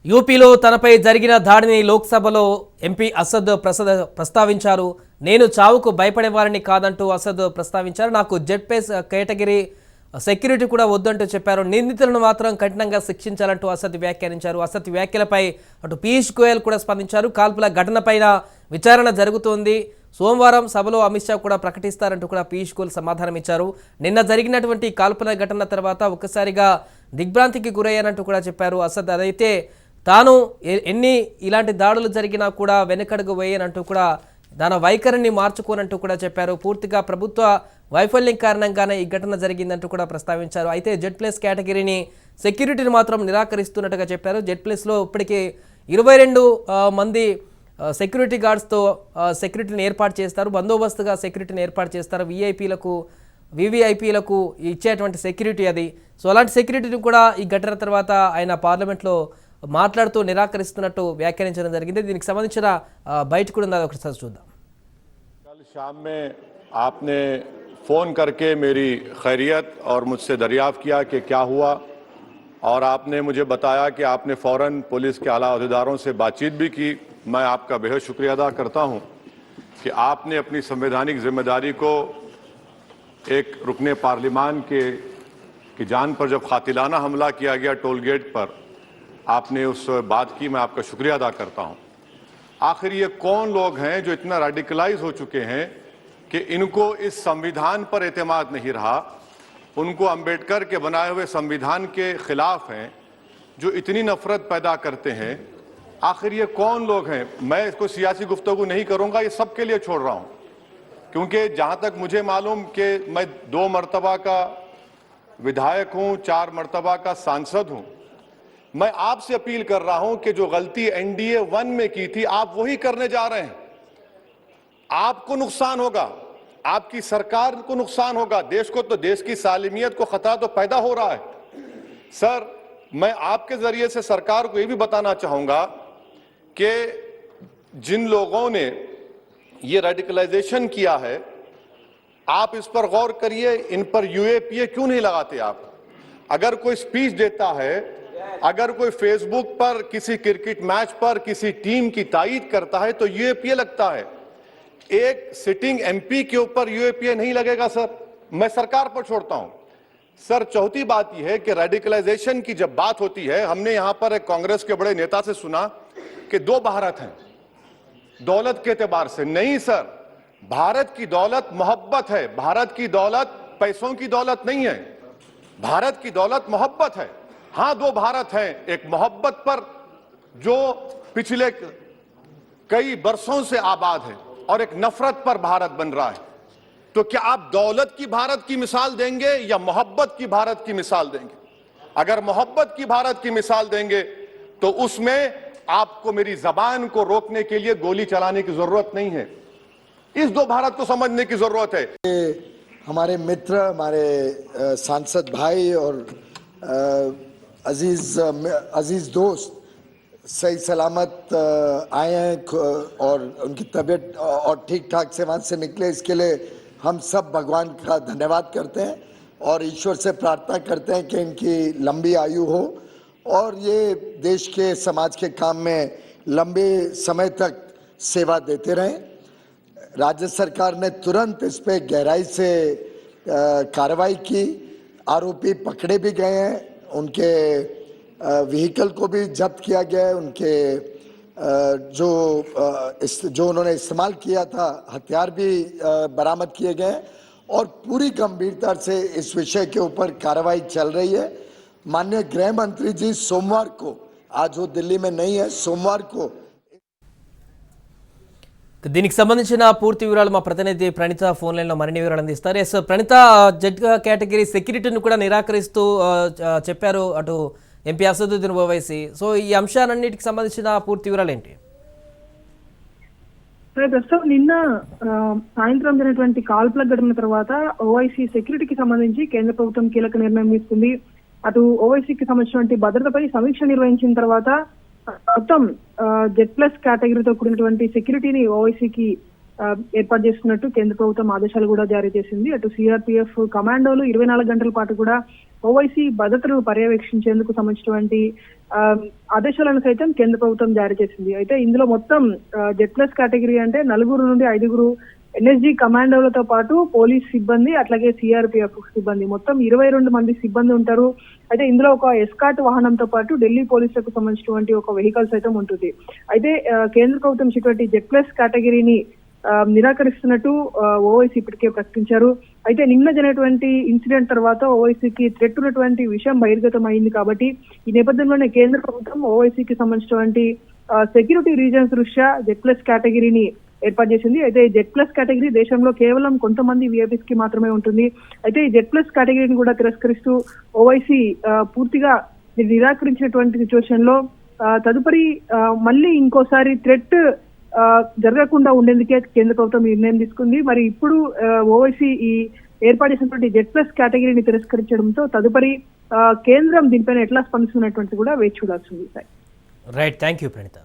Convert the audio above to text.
యూపీలో తనపై జరిగిన దాడిని లోక్సభలో ఎంపీ అసద్ ప్రస్తావించారు. నేను చావుకు భయపడేవారిని కాదంటూ అసద్ ప్రస్తావించారు. నాకు జెడ్+ కేటగిరీ సెక్యూరిటీ కూడా వద్దంటూ చెప్పారు. నిందితులను మాత్రం కఠినంగా శిక్షించాలంటూ అసద్ వ్యాఖ్యానించారు. అసద్ వ్యాఖ్యలపై అటు పీయూష్ గోయల్ కూడా స్పందించారు. కాల్పుల ఘటనపైన విచారణ జరుగుతోంది. సోమవారం సభలో అమిత్ షా కూడా ప్రకటిస్తారంటూ కూడా పీయూష్ గోయల్ సమాధానం ఇచ్చారు. నిన్న జరిగినటువంటి కాల్పుల ఘటన తర్వాత ఒక్కసారిగా దిగ్భ్రాంతికి గురయ్యానంటూ కూడా చెప్పారు అసద్. అదైతే తాను ఎన్ని ఇలాంటి దాడులు జరిగినా కూడా వెనకడుగు వేయనంటూ కూడా తన వైఖరిని మార్చుకోనంటూ కూడా చెప్పారు. పూర్తిగా ప్రభుత్వ వైఫల్యం కారణంగానే ఈ ఘటన జరిగిందంటూ కూడా ప్రస్తావించారు. అయితే జెడ్+ కేటగిరీని సెక్యూరిటీని మాత్రం నిరాకరిస్తున్నట్టుగా చెప్పారు. జెడ్+లో ఇప్పటికీ 22 మంది సెక్యూరిటీ గార్డ్స్తో సెక్యూరిటీని ఏర్పాటు చేస్తారు. బందోబస్తుగా సెక్యూరిటీని ఏర్పాటు చేస్తారు. వివిఐపీలకు ఇచ్చేటువంటి సెక్యూరిటీ అది. సో అలాంటి సెక్యూరిటీని కూడా ఈ ఘటన తర్వాత ఆయన పార్లమెంట్లో మాట్లాడుతూ నిరాకరిస్తున్నట్టు వ్యాఖ్యానించడం జరిగింది. దీనికి సంబంధించిన బయట కూడా ఉన్నది, ఒకసారి చూద్దాం. कल शाम में आपने फ़ोन करके मेरी खैरियत और मुझसे दरियाफ़्त किया कि क्या हुआ, और आपने मुझे बताया कि आपने फ़ौरन पुलिस के आला अहदेदारों से बातचीत भी की। मैं आपका बेहद शुक्रिया अदा करता हूं कि आपने अपनी संवैधानिक जिम्मेदारी को एक रुकने पार्लिमान की जान पर जब कातिलाना हमला किया गया टोल गेट पर, आपने उस बात की, मैं आपका शुक्रिया अदा करता हूं। आखिर ये कौन लोग हैं जो इतना रेडिकलाइज हो चुके हैं कि इनको इस संविधान पर एतमाद नहीं रहा, उनको अंबेडकर के बनाए हुए संविधान के खिलाफ हैं, जो इतनी नफरत पैदा करते हैं। आखिर ये कौन लोग हैं? मैं इसको सियासी गुफ्तगू नहीं करूंगा, ये सबके लिए छोड़ रहा हूं, क्योंकि जहां तक मुझे मालूम कि मैं 2 मरतबा का विधायक हूं, 4 मरतबा का सांसद हूं। मैं आपसे अपील कर रहा हूं कि जो गलती NDA 1 में की थी, आप वही करने जा रहे हैं। आपको नुकसान होगा, आपकी सरकार को नुकसान होगा, देश को, तो देश की सालिमियत को खतरा तो पैदा हो रहा है। सर, मैं आपके जरिए से सरकार को यह भी बताना चाहूंगा कि जिन लोगों ने ये रेडिकलाइजेशन किया है, आप इस पर गौर करिए, इन पर UAPA क्यों नहीं लगाते आप? अगर कोई स्पीच देता है, अगर कोई फेसबुक पर किसी क्रिकेट मैच पर किसी टीम की तायीद करता है, तो UAPA लगता है। एक सिटिंग MP के ऊपर UAPA नहीं लगेगा सर, मैं सरकार पर छोड़ता हूं। सर, चौथी बात यह है कि रेडिकलाइजेशन की जब बात होती है, हमने यहां पर एक कांग्रेस के बड़े नेता से सुना कि 2 भारत हैं दौलत के एतबार से। नहीं सर, भारत की दौलत मोहब्बत है। भारत की दौलत पैसों की दौलत नहीं है, भारत की दौलत मोहब्बत है। हां, 2 भारत हैं, एक मोहब्बत पर जो पिछले कई बरसों से आबाद है, और एक नफरत पर भारत बन रहा है। तो क्या आप दौलत की भारत की मिसाल देंगे या मोहब्बत की भारत की मिसाल देंगे? अगर मोहब्बत की भारत की मिसाल देंगे तो उसमें आपको मेरी जबान को रोकने के लिए गोली चलाने की जरूरत नहीं है। इस 2 भारत को समझने की जरूरत है। हमारे मित्र, हमारे सांसद भाई और अजीज दोस्त सही सलामत आए हैं और उनकी तबीयत और ठीक ठाक से वहाँ से निकले, इसके लिए हम सब भगवान का धन्यवाद करते हैं और ईश्वर से प्रार्थना करते हैं कि इनकी लंबी आयु हो और ये देश के समाज के काम में लंबे समय तक सेवा देते रहें। राज्य सरकार ने तुरंत इस पे गहराई से कार्रवाई की, आरोपी पकड़े भी गए हैं, उनके व्हीकल को भी जब्त किया गया है, उनके जो उन्होंने इस्तेमाल किया था हथियार भी बरामद किए गए हैं और पूरी गंभीरता से इस विषय के ऊपर कार्रवाई चल रही है। माननीय गृह मंत्री जी सोमवार को, आज वो दिल्ली में नहीं है, सोमवार को దీనికి సంబంధించిన పూర్తి వివరాలు మా ప్రతినిధి ప్రణిత ఫోన్ లైన్లో మరిన్ని వివరాలు అందిస్తారు. ఎస్ ప్రణిత, జెడ్ కేటగిరీ సెక్యూరిటీని కూడా నిరాకరిస్తూ చెప్పారు అటు ఎంపీ అసదుద్దీన్ ఓవైసీ. సో ఈ అంశాలన్నిటికి సంబంధించిన పూర్తి వివరాలు ఏంటి? ప్రస్తుతం నిన్న సాయంత్రం జరిగినటువంటి కాల్పుల ఘటన తర్వాత ఓవైసీ సెక్యూరిటీకి సంబంధించి కేంద్ర ప్రభుత్వం కీలక నిర్ణయం తీసుకుంది. అటు ఓవైసీకి సంబంధించినటువంటి భద్రతపై సమీక్ష నిర్వహించిన తర్వాత మొత్తం జెడ్+ కేటగిరీతో కూడినటువంటి సెక్యూరిటీని ఓవైసీకి ఏర్పాటు చేస్తున్నట్టు కేంద్ర ప్రభుత్వం ఆదేశాలు కూడా జారీ చేసింది. అటు సిఆర్పిఎఫ్ కమాండోలు 24 గంటల పాటు కూడా ఓవైసీ భద్రతను పర్యవేక్షించేందుకు సంబంధించినటువంటి ఆదేశాలను సైతం కేంద్ర ప్రభుత్వం జారీ చేసింది. అయితే ఇందులో మొత్తం Z+ కేటగిరీ అంటే 4 నుండి 5 ఎన్ఎస్జీ కమాండోలతో పాటు పోలీస్ సిబ్బంది అట్లాగే సిఆర్పిఎఫ్ సిబ్బంది మొత్తం 22 మంది సిబ్బంది ఉంటారు. అయితే ఇందులో ఒక ఎస్కాట్ వాహనంతో పాటు ఢిల్లీ పోలీసులకు సంబంధించినటువంటి ఒక వెహికల్ సైతం ఉంటుంది. అయితే కేంద్ర ప్రభుత్వం ఇటువంటి Z+ కేటగిరీని నిరాకరిస్తున్నట్టు ఓవైసీ ఇప్పటికే ప్రకటించారు. అయితే నిన్న జరిగినటువంటి ఇన్సిడెంట్ తర్వాత ఓవైసీకి థ్రెట్ ఉన్నటువంటి విషయం బహిర్గతం అయింది. కాబట్టి ఈ నేపథ్యంలోనే కేంద్ర ప్రభుత్వం ఓవైసీకి సంబంధించినటువంటి సెక్యూరిటీ రీజన్స్ దృష్ట్యా Z+ కేటగిరీని ఏర్పాటు చేసింది. అయితే ఈ Z+ కేటగిరీ దేశంలో కేవలం కొంతమంది విఐపీస్ కి మాత్రమే ఉంటుంది. అయితే ఈ Z+ కేటగిరీని కూడా తిరస్కరిస్తూ ఓవైసీ పూర్తిగా నిరాకరించినటువంటి సిచ్యువేషన్ లో తదుపరి మళ్ళీ ఇంకోసారి థ్రెట్ జరగకుండా ఉండేందుకే కేంద్ర ప్రభుత్వం నిర్ణయం తీసుకుంది. మరి ఇప్పుడు ఓవైసీ ఈ ఏర్పాటు చేసినటువంటి Z+ కేటగిరీని తిరస్కరించడంతో తదుపరి కేంద్రం దీనిపైన ఎట్లా స్పందిస్తున్నటువంటి కూడా వేచి చూడాల్సింది. Right, thank you Praneetha.